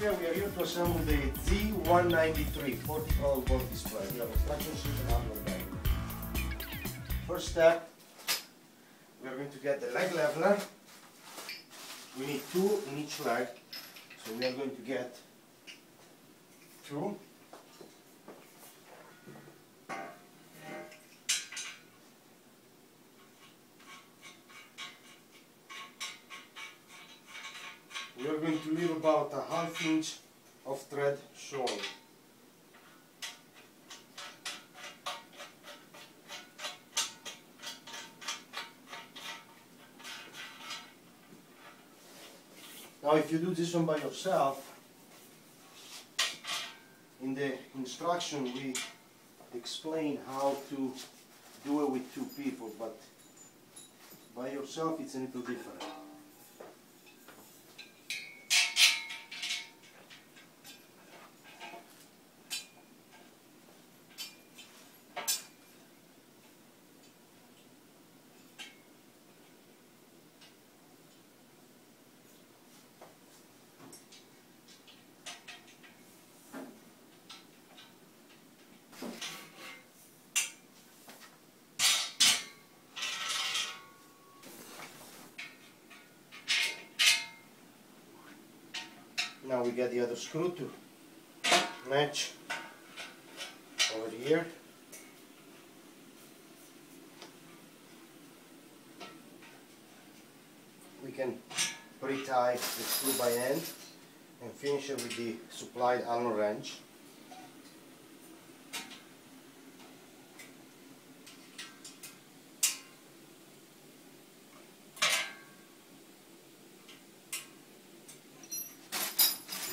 Okay, we are here to assemble the Z193-40PB display. We have instruction sheet and hardware bag. First step, we are going to get the leg leveler. We need 2 in each leg, so we are going to get 2. We are going to leave about a ½ inch of thread showing. Now if you do this one by yourself, in the instruction we explain how to do it with 2 people, but by yourself it's a little different. Now we get the other screw to match over here. We can pre-tie the screw by hand and finish it with the supplied Allen wrench.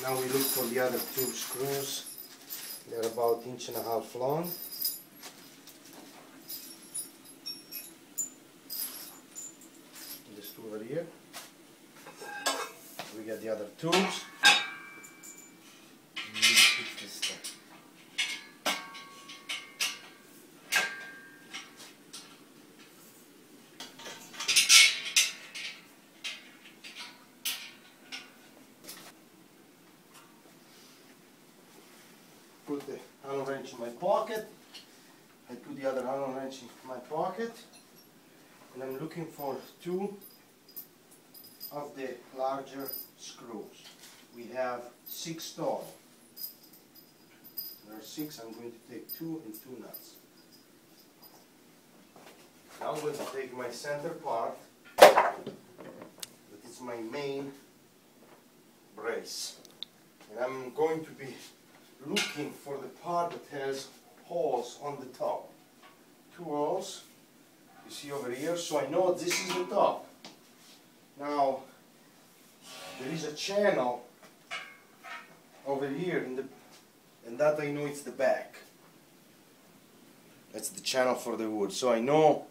Now we look for the other 2 screws. They're about 1.5 inches long. Just over here. We get the other tubes. Put the Allen wrench in my pocket. I put the other Allen wrench in my pocket, and I'm looking for 2 of the larger screws. We have 6 total. There are 6. I'm going to take 2 and 2 nuts. Now I'm going to take my center part, that is my main brace, and I'm going to be looking for the part that has holes on the top. 2 holes, you see over here, so I know this is the top. Now, there is a channel over here, and that I know it's the back. That's the channel for the wood. So I know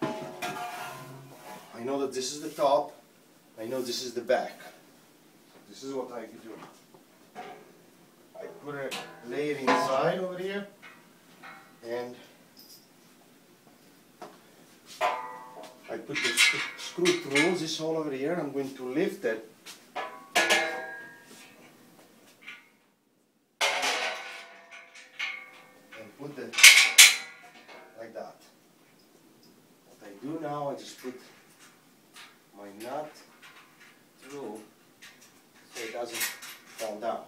that this is the top, I know this is the back. This is what I could do. I put a layer inside over here, and I put the screw through this hole over here. I'm going to lift it and put it like that. What I do now, I just put my nut through so it doesn't fall down.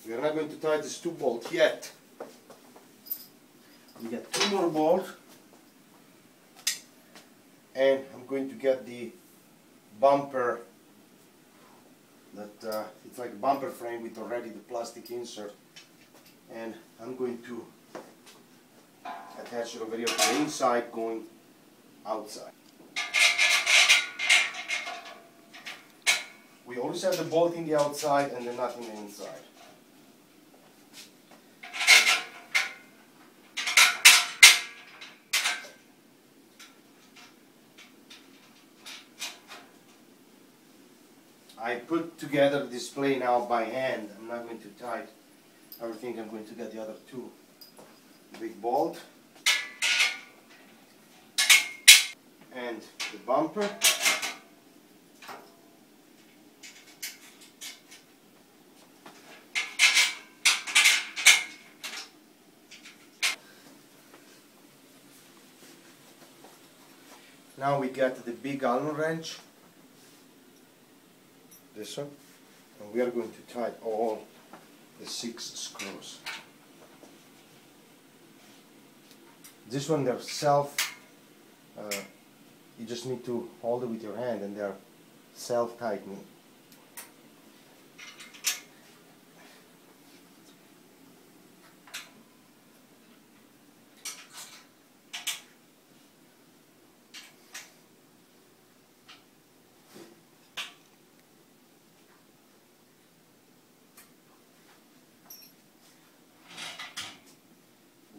We are not going to tie these 2 bolts yet. We get 2 more bolts, and I'm going to get the bumper. It's like a bumper frame with already the plastic insert, and I'm going to attach it over here to the inside, going outside. We always have the bolt in the outside and the nut in the inside. I put together the display now by hand. I'm not going to tie everything. I'm going to get the other 2 big bolt and the bumper. Now we got the big Allen wrench, this one, and we are going to tighten all the 6 screws. This one they're you just need to hold it with your hand and they're self-tightening.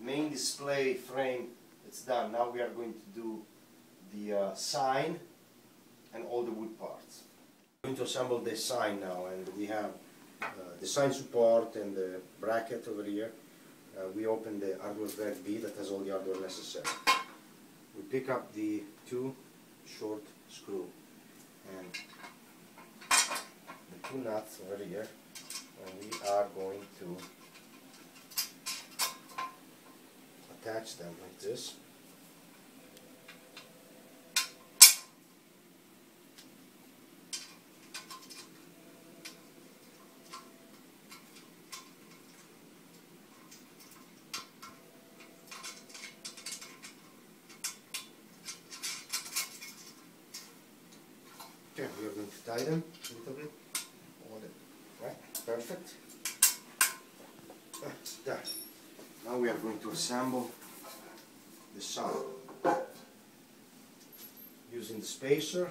Main display frame, it's done. Now we are going to do the sign and all the wood parts. I'm going to assemble the sign now, and we have the sign support and the bracket over here. We open the hardware bag B that has all the hardware necessary. We pick up the 2 short screw and the 2 nuts over here, and we are going to attach them like this. Okay, we are going to tie them a little bit. Hold it. Right, perfect. There. Now we are going to assemble the sign using the spacer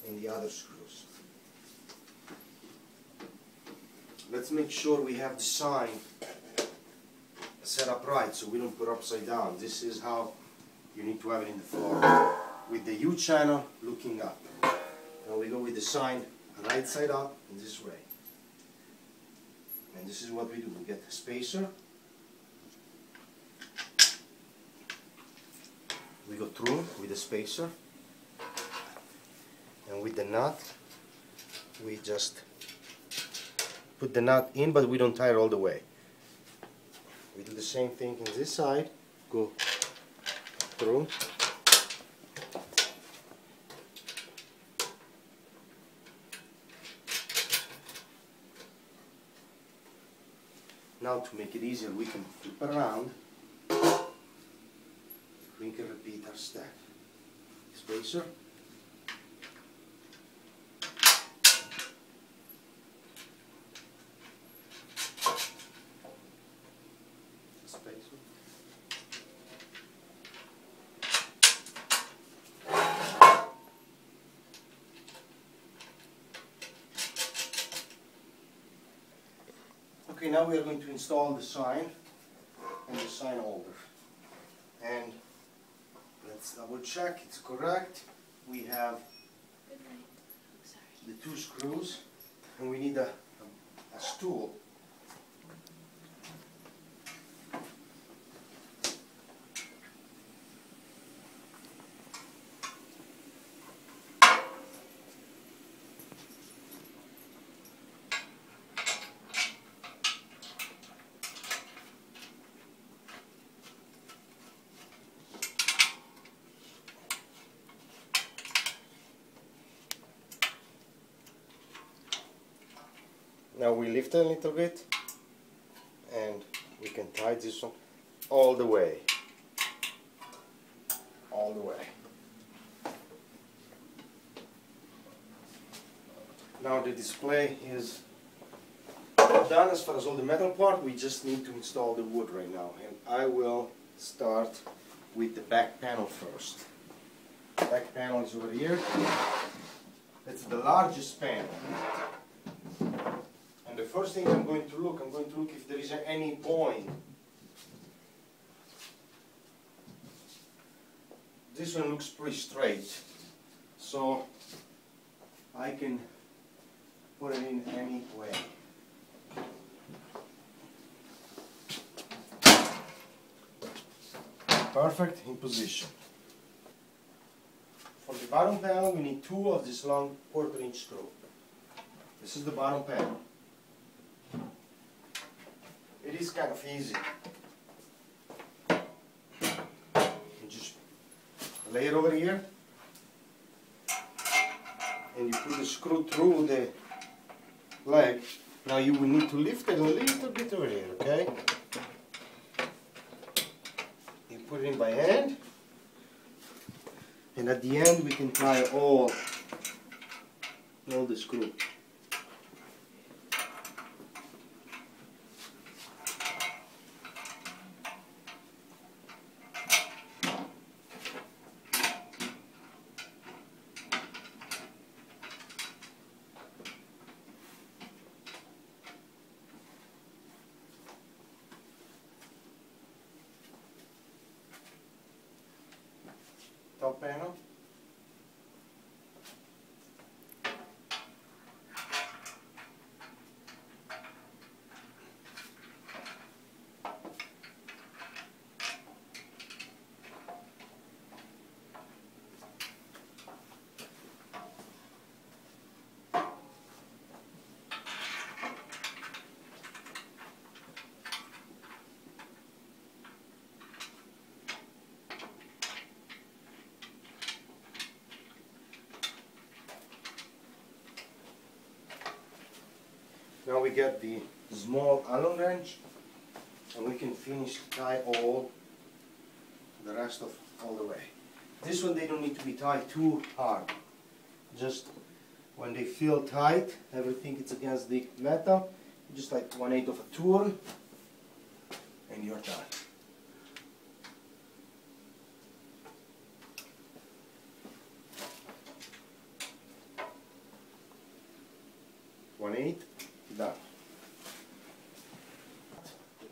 and the other screws. Let's make sure we have the sign set up right so we don't put it upside down. This is how you need to have it in the floor, with the U channel looking up. Now we go with the sign right side up in this way. And this is what we do. We get the spacer. We go through with the spacer, and with the nut we just put the nut in, but we don't tie it all the way. We do the same thing on this side, go through, now to make it easier we can flip it around. We can repeat our step. Spacer. Spacer. Okay, now we are going to install the sign and the sign holder. And let's double check it's correct. We have the 2 screws, and we need a stool. Now we lift it a little bit and we can tie this one all the way. All the way. Now the display is done as far as all the metal part. We just need to install the wood right now, and I will start with the back panel first. The back panel is over here. It's the largest panel. And the first thing I'm going to look if there is any point. This one looks pretty straight, so I can put it in any way. perfect in position. For the bottom panel we need 2 of this long 1/4 inch screw. This is the bottom panel. It is kind of easy. You just lay it over here and you put the screw through the leg. Now you will need to lift it a little bit over here, okay? You put it in by hand, and at the end we can tie all the screw. Top panel. Now we get the small Allen wrench, and we can finish to tie all the rest of all the way. This one they don't need to be tied too hard. Just when they feel tight, everything is against the metal, just like 1/8 of a turn, and you're done. Done.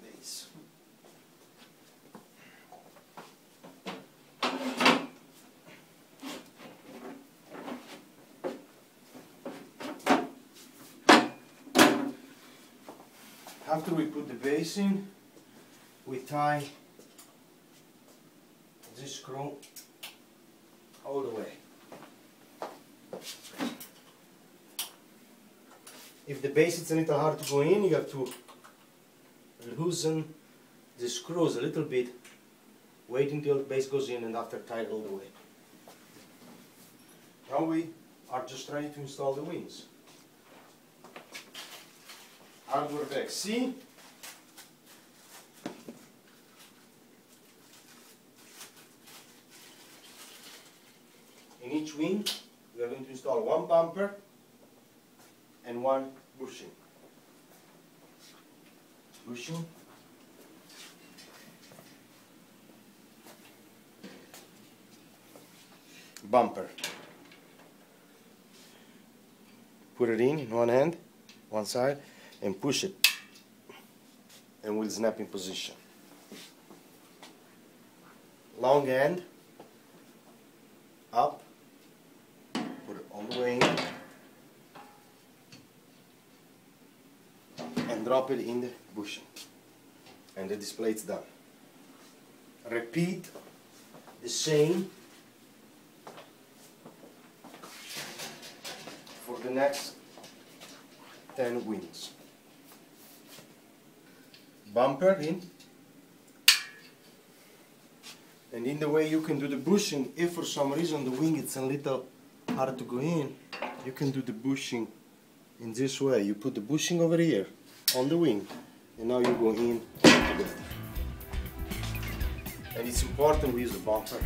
Base. After we put the base in, we tie this screw all the way. If the base is a little hard to go in, you have to loosen the screws a little bit, wait until the base goes in, and after tie it all the way. Now we are just ready to install the wings. Hardware deck C. In each wing we are going to install 1 bumper and 1 bushing. Bushing. Bumper. Put it in one hand, one side, and push it, and we'll snap in position. Long end, up, put it all the way in, and drop it in the bushing, and the display is done. Repeat the same for the next 10 wings. Bumper in, and in the way you can do the bushing, if for some reason the wing is a little hard to go in, you can do the bushing in this way. You put the bushing over here on the wing, and now you go in together. And it's important we use the bumper